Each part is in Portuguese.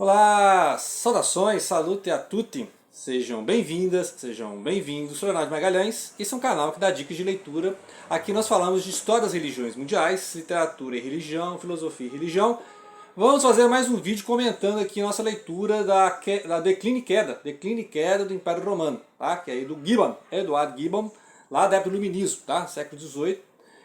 Olá, saudações, salute a tutti, sejam bem-vindas, sejam bem-vindos, sou Leonardo Magalhães, esse é um canal que dá dicas de leitura. Aqui nós falamos de história das religiões mundiais, literatura e religião, filosofia e religião. Vamos fazer mais um vídeo comentando aqui a nossa leitura da Declínio e Queda do Império Romano, tá? Que é do Gibbon, Eduardo Gibbon, lá da época do Iluminismo, tá? Século XVIII.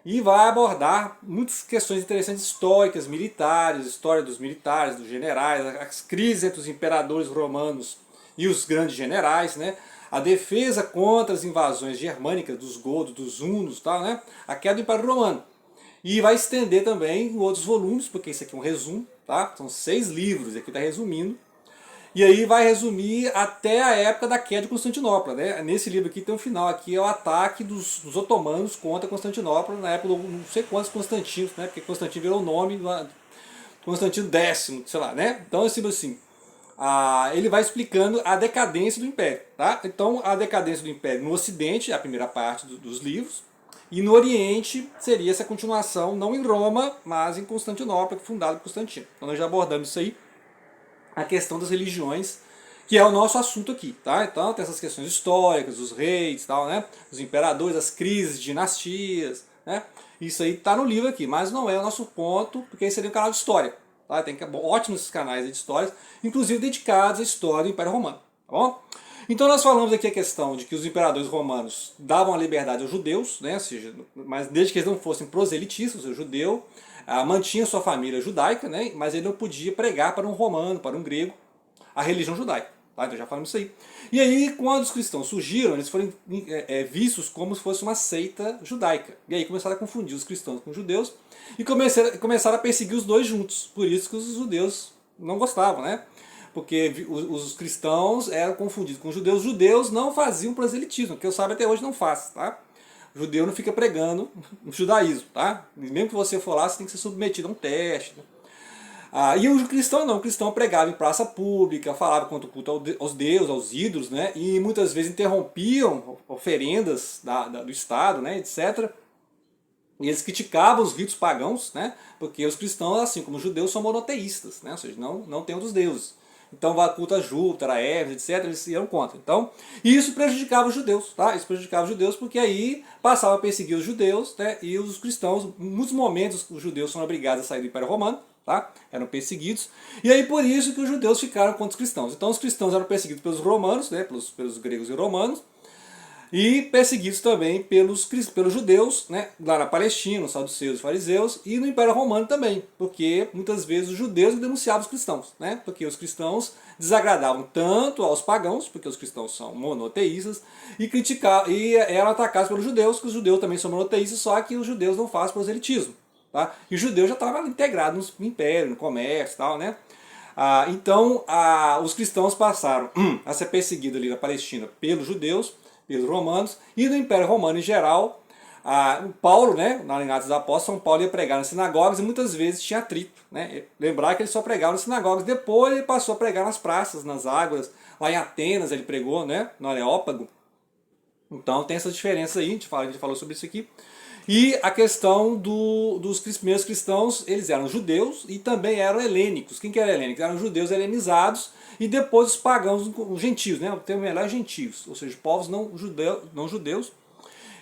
E vai abordar muitas questões interessantes históricas, militares, história dos militares, dos generais, as crises entre os imperadores romanos e os grandes generais, né? A defesa contra as invasões germânicas dos godos, dos hunos, tal, né? A queda do Império Romano. E vai estender também em outros volumes, porque isso aqui é um resumo, tá? São 6 livros, aqui está resumindo. E aí vai resumir até a época da queda de Constantinopla, né? Nesse livro aqui tem um final, aqui é o ataque dos otomanos contra Constantinopla, na época do não sei quantos Constantinos, né? Porque Constantino virou o nome, Constantino X, sei lá, né? Então, assim, ele vai explicando a decadência do Império, tá? Então, a decadência do Império no Ocidente, a primeira parte dos livros, e no Oriente seria essa continuação, não em Roma, mas em Constantinopla, fundada por Constantino. Então, nós já abordamos isso aí, a questão das religiões, que é o nosso assunto aqui, tá? Então tem essas questões históricas, os reis, tal, né? Os imperadores, as crises, dinastias, né? Isso aí tá no livro aqui, mas não é o nosso ponto, porque esse seria um canal de história, tá? Tem ótimos esses canais de histórias, inclusive dedicados à história do Império Romano, tá bom? Então nós falamos aqui a questão de que os imperadores romanos davam a liberdade aos judeus, né? Ou seja, mas desde que eles não fossem proselitistas, ou seja, o judeu mantinha sua família judaica, né? Mas ele não podia pregar para um romano, para um grego, a religião judaica. Tá? Então já falamos isso aí. E aí, quando os cristãos surgiram, eles foram vistos como se fosse uma seita judaica. E aí começaram a confundir os cristãos com os judeus e começaram a perseguir os dois juntos. Por isso que os judeus não gostavam, né? Porque os cristãos eram confundidos com os judeus. Os judeus não faziam proselitismo, que eu saiba até hoje não faz, tá? O judeu não fica pregando o judaísmo, tá? Mesmo que você for lá, você tem que ser submetido a um teste. Né? E o cristão não, o cristão pregava em praça pública, falava contra o culto aos deuses, aos ídolos, né? E muitas vezes interrompiam oferendas do Estado, né? Etc. E eles criticavam os ritos pagãos, né? Porque os cristãos, assim como os judeus, são monoteístas, né? Ou seja, não tem outros deuses. Então, vai culto a Júpiter, a Hermes, etc., eles iam contra. Então, isso prejudicava os judeus, tá? Isso prejudicava os judeus porque aí passava a perseguir os judeus, né? E os cristãos, em muitos momentos, os judeus são obrigados a sair do Império Romano, tá? Eram perseguidos. E aí, por isso que os judeus ficaram contra os cristãos. Então, os cristãos eram perseguidos pelos romanos, né? Pelos gregos e romanos, e perseguidos também pelos judeus, né, lá na Palestina, os saduceus e fariseus, e no Império Romano também, porque muitas vezes os judeus denunciavam os cristãos, né, porque os cristãos desagradavam tanto aos pagãos, porque os cristãos são monoteístas, e eram atacados pelos judeus, que os judeus também são monoteístas, só que os judeus não fazem proselitismo. Tá? E os judeus já estavam integrados no império, no comércio e tal, né? Então, os cristãos passaram a ser perseguidos ali na Palestina pelos judeus, pelos romanos, e no Império Romano em geral, o Paulo, né, na Atos dos Apóstolos, São Paulo ia pregar nas sinagogas e muitas vezes tinha atrito. Né? Lembrar que ele só pregava nas sinagogas, depois ele passou a pregar nas praças, nas águas, lá em Atenas ele pregou, né, no Areópago. Então tem essas diferenças aí, a gente falou sobre isso aqui. E a questão dos primeiros cristãos, eles eram judeus e também eram helênicos. Quem que era helênico? Eram judeus helenizados e depois os pagãos, os gentios, né? O termo melhor é gentios, ou seja, povos não judeus,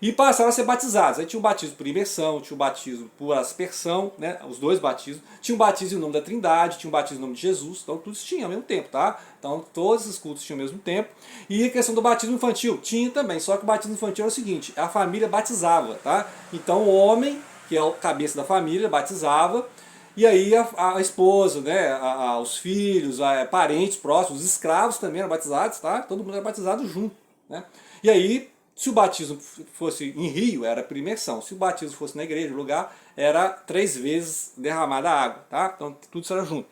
e passaram a ser batizados. Aí tinha o batismo por imersão, tinha o batismo por aspersão, né? Os dois batismos. Tinha o batismo em nome da Trindade, tinha o batismo em nome de Jesus. Então tudo isso tinha ao mesmo tempo, tá? Então todos esses cultos tinham ao mesmo tempo. E a questão do batismo infantil tinha também, só que o batismo infantil é o seguinte, a família batizava, tá? Então o homem, que é o cabeça da família, batizava, e aí a esposa, né, os filhos, parentes próximos, os escravos também eram batizados, tá? Todo mundo era batizado junto, né? E aí, se o batismo fosse em rio, era por imersão. Se o batismo fosse na igreja, no lugar, era 3 vezes derramada a água, tá? Então tudo isso era junto.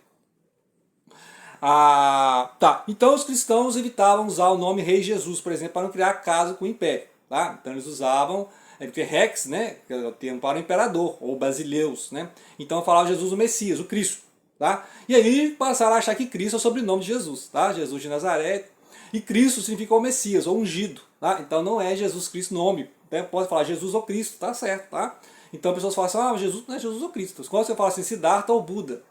Tá. Então os cristãos evitavam usar o nome Rei Jesus, por exemplo, para não criar caso com o império, tá? Então eles usavam porque Rex, né, que é o termo para o imperador, ou Basileus, né? Então falava Jesus o Messias, o Cristo, tá? E aí passaram a achar que Cristo é o sobrenome de Jesus, tá? Jesus de Nazaré. E Cristo significa o Messias, ou ungido, tá? Então não é Jesus Cristo nome, né? Pode falar Jesus ou Cristo, tá certo, tá? Então as pessoas falam assim, Jesus não é Jesus ou Cristo. Quando você fala assim, Siddhartha ou Buda,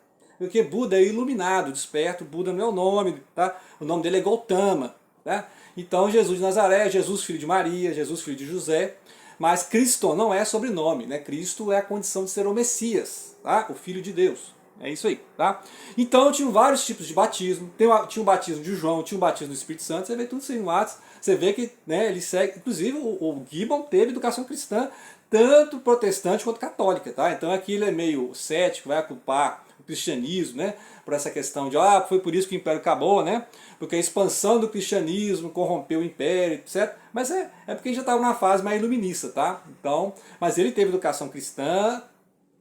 Porque Buda é iluminado, desperto. Buda não é o nome, tá? O nome dele é Gautama, tá? Então Jesus de Nazaré, Jesus filho de Maria, Jesus filho de José. Mas Cristo não é sobrenome, né? Cristo é a condição de ser o Messias, tá? O Filho de Deus. É isso aí, tá? Então tinham vários tipos de batismo. Tinha o batismo de João, tinha o batismo do Espírito Santo. Você vê tudo isso aí no Atos. Você vê que, né, ele segue. Inclusive o Gibbon teve educação cristã, tanto protestante quanto católica, tá? Então aqui ele é meio cético, vai culpar o cristianismo, né? Por essa questão de, foi por isso que o império acabou, né? Porque a expansão do cristianismo corrompeu o império, etc. Mas é porque já estava numa fase mais iluminista, tá? Então, mas ele teve educação cristã,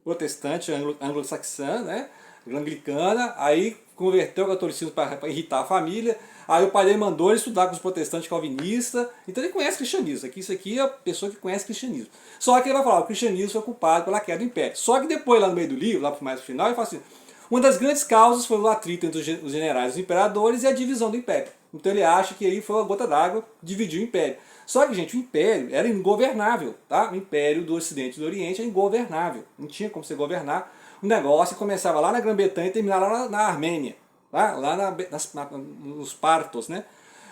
protestante, anglo-saxã, né? Anglicana, aí converteu ao catolicismo para irritar a família, aí o pai dele mandou ele estudar com os protestantes calvinistas, então ele conhece cristianismo, isso aqui é a pessoa que conhece cristianismo. Só que ele vai falar, o cristianismo foi culpado pela queda do império. Só que depois, lá no meio do livro, lá mais pro final, ele fala assim, uma das grandes causas foi o atrito entre os generais e os imperadores e a divisão do império. Então ele acha que aí foi uma gota d'água que dividiu o império. Só que, gente, o império era ingovernável, tá? O império do Ocidente e do Oriente é ingovernável. Não tinha como você governar. O negócio começava lá na Grã-Bretanha e terminava lá na Armênia, tá? Lá nos Partos, né?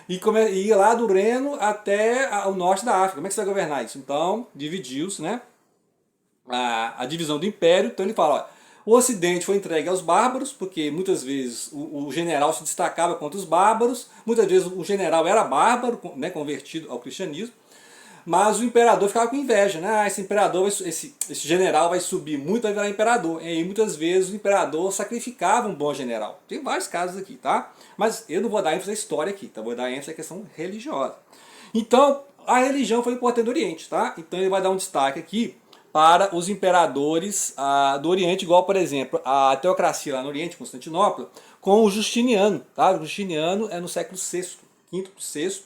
E ia lá do Reno até o norte da África. Como é que você vai governar isso? Então, dividiu-se, né? A divisão do império. Então ele fala, olha, o Ocidente foi entregue aos bárbaros, porque muitas vezes o general se destacava contra os bárbaros, muitas vezes o general era bárbaro, né, convertido ao cristianismo, mas o imperador ficava com inveja, né? Esse imperador, esse general vai subir muito, vai virar imperador. E aí muitas vezes o imperador sacrificava um bom general. Tem vários casos aqui, tá? Mas eu não vou dar ênfase à história aqui, tá? Vou dar ênfase à questão religiosa. Então, a religião foi importante do Oriente, tá? Então ele vai dar um destaque aqui para os imperadores do Oriente, igual, por exemplo, a teocracia lá no Oriente, Constantinopla, com o Justiniano. Tá? O Justiniano é no século VI, V para VI,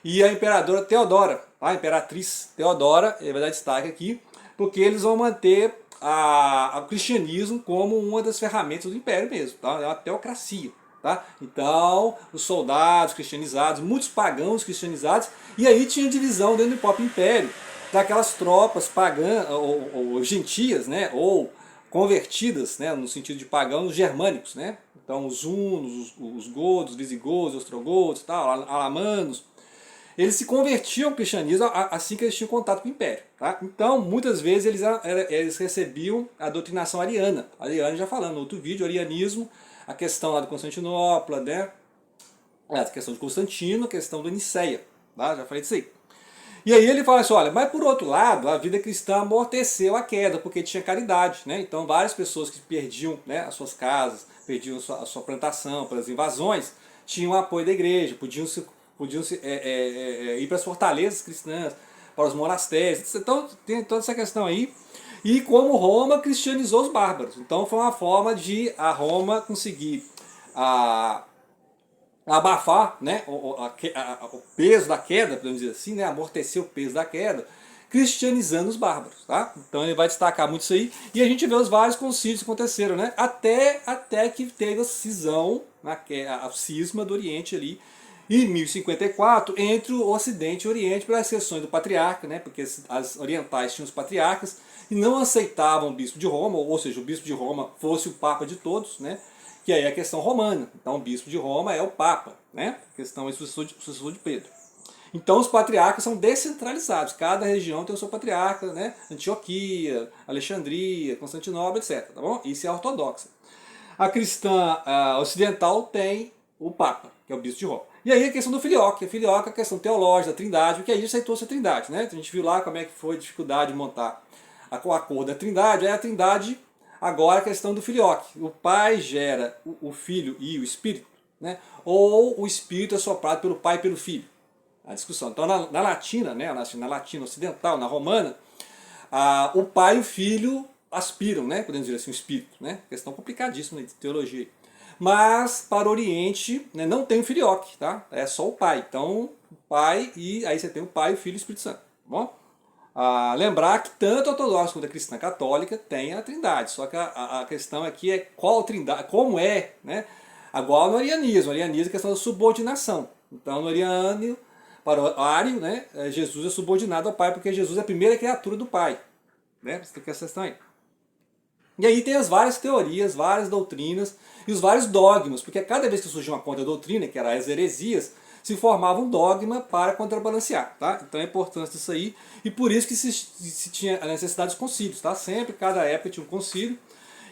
e a imperadora Teodora, a imperatriz Teodora, ele vai dar destaque aqui, porque eles vão manter o cristianismo como uma das ferramentas do império mesmo, tá? É uma teocracia. Tá? Então, os soldados cristianizados, muitos pagãos cristianizados, e aí tinha divisão dentro do próprio império, daquelas tropas pagãs ou gentias, né, ou convertidas, né, no sentido de pagãos germânicos, né? Então os hunos, os godos, visigodos, ostrogodos, tal, alamanos, eles se convertiam ao cristianismo assim que eles tinham contato com o império. Tá? Então, muitas vezes eles recebiam a doutrinação ariana. Ariana já falando no outro vídeo, arianismo, a questão lá de Constantinopla, né? A questão de Constantino, a questão do Niceia. Tá? Já falei disso aí. E aí ele fala assim, olha, mas por outro lado, a vida cristã amorteceu a queda, porque tinha caridade, né? Então várias pessoas que perdiam, né, as suas casas, perdiam a sua plantação pelas invasões, tinham o apoio da igreja, podiam ir para as fortalezas cristãs, para os monastérios. Então tem toda essa questão aí. E como Roma cristianizou os bárbaros. Então foi uma forma de a Roma conseguir abafar, né, o peso da queda, podemos dizer assim, né, amortecer o peso da queda, cristianizando os bárbaros. Tá? Então ele vai destacar muito isso aí. E a gente vê os vários concílios que aconteceram, né, até que teve a cisão, a cisma do Oriente ali, em 1054, entre o Ocidente e o Oriente, pelas sessões do patriarca, né, porque as orientais tinham os patriarcas e não aceitavam o bispo de Roma, ou seja, o bispo de Roma fosse o papa de todos, né, que aí é a questão romana. Então o bispo de Roma é o papa, né, a questão é o sucessor de Pedro. Então os patriarcas são descentralizados, cada região tem o seu patriarca, né, Antioquia, Alexandria, Constantinopla, etc. Tá bom? Isso é ortodoxa. A cristã ocidental tem o papa, que é o bispo de Roma. E aí a questão do filioque. A filioque é a questão teológica, da trindade, porque aí aceitou-se a trindade. Né? A gente viu lá como é que foi a dificuldade de montar a cor da trindade. Aí a trindade, agora a questão do filioque. O pai gera o filho e o espírito, né? Ou o espírito é soprado pelo pai e pelo filho. A discussão. Então na latina, né? na latina ocidental, na romana, o pai e o filho aspiram, né? Podemos dizer assim, o espírito. Né? Questão complicadíssima de teologia. Mas para o Oriente, né, não tem o filioque, tá? É só o pai. Então, o pai, e aí você tem o pai, o filho e o Espírito Santo. Tá bom? Lembrar que tanto a ortodoxa quanto a cristã católica tem a trindade. Só que a questão aqui é qual trindade, como é, né? Igual no arianismo. O arianismo é a questão da subordinação. Então, no ariano, para o ário, né, Jesus é subordinado ao pai, porque Jesus é a primeira criatura do pai. Né? Você tem essa questão aí. E aí tem as várias teorias, várias doutrinas e os vários dogmas, porque cada vez que surgia uma contra-doutrina, que era as heresias, se formava um dogma para contrabalancear, tá? Então é importante isso aí, e por isso que se tinha a necessidade dos concílios, tá? Sempre, cada época tinha um concílio.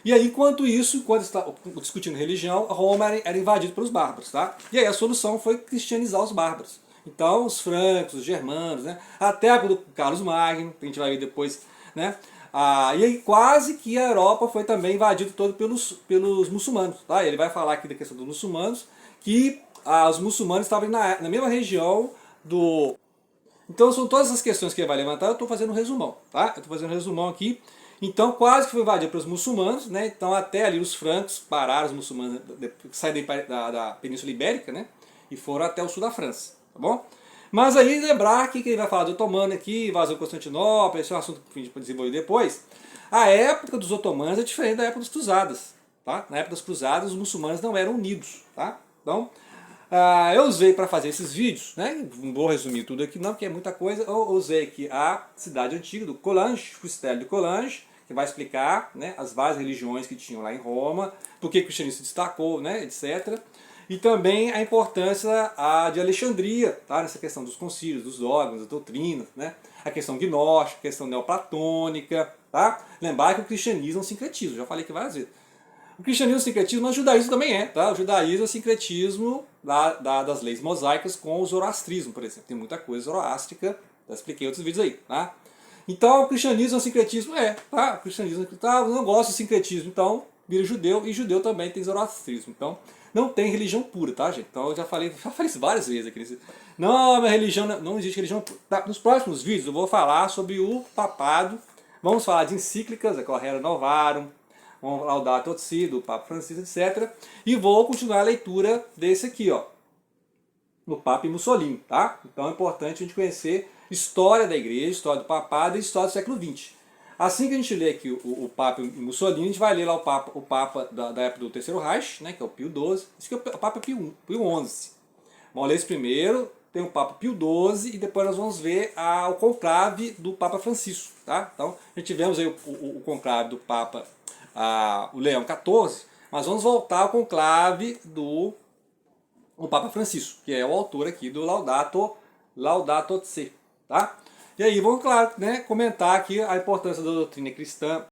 E aí, enquanto isso, quando está discutindo religião, Roma era invadida pelos bárbaros, tá? E aí a solução foi cristianizar os bárbaros. Então, os francos, os germanos, né? Até a época do Carlos Magno, que a gente vai ver depois, né? E aí quase que a Europa foi também invadida todo pelos muçulmanos, tá? Ele vai falar aqui da questão dos muçulmanos, que os muçulmanos estavam na mesma região do... Então são todas as questões que ele vai levantar, eu estou fazendo um resumão, tá? Eu estou fazendo um resumão aqui. Então quase que foi invadido pelos muçulmanos, né? Então até ali os francos pararam os muçulmanos, saíram da Península Ibérica, né? E foram até o sul da França, tá bom? Mas aí lembrar aqui que ele vai falar do otomano aqui, invasão de Constantinopla, esse é um assunto que a gente pode desenvolver depois. A época dos otomanos é diferente da época das cruzadas, tá? Na época das cruzadas os muçulmanos não eram unidos, tá? Então eu usei para fazer esses vídeos, né? Não vou resumir tudo aqui não, porque é muita coisa. Eu usei aqui a cidade antiga do Collage, o Castelo de Collage, que vai explicar, né, as várias religiões que tinham lá em Roma, por que o cristianismo se destacou, né, etc. E também a importância de Alexandria, tá? Nessa questão dos concílios, dos dogmas, das doutrinas, né? A questão gnóstica, a questão neoplatônica, tá? Lembrar que o cristianismo é um sincretismo, já falei aqui várias vezes. O cristianismo é um sincretismo, mas o judaísmo também é, tá? O judaísmo é o sincretismo das leis mosaicas com o zoroastrismo, por exemplo. Tem muita coisa zoroástrica, já expliquei em outros vídeos aí, tá? Então o cristianismo é um sincretismo, tá? O cristianismo, eu não gosto de sincretismo, então vira judeu, e judeu também tem zoroastrismo. Então não tem religião pura, tá, gente? Então eu já falei isso várias vezes aqui. Não, minha religião, não existe religião pura. Tá, nos próximos vídeos eu vou falar sobre o papado, vamos falar de encíclicas, a Correra Novarum, Laudato Si, do Papa Francisco, etc. E vou continuar a leitura desse aqui, ó, no Papa e Mussolini, tá? Então é importante a gente conhecer história da igreja, história do papado e história do século XX. Assim que a gente lê aqui o Papa e Mussolini, a gente vai ler lá o Papa da época do Terceiro Reich, né, que é o Pio XII. Esse aqui é o Papa Pio XI. Vamos ler esse primeiro, tem o Papa Pio XII e depois nós vamos ver o conclave do Papa Francisco, tá? Então, já tivemos aí o conclave do Papa o Leão XIV, mas vamos voltar ao conclave do Papa Francisco, que é o autor aqui do Laudato Si, tá? E aí vamos, claro, né, comentar aqui a importância da doutrina cristã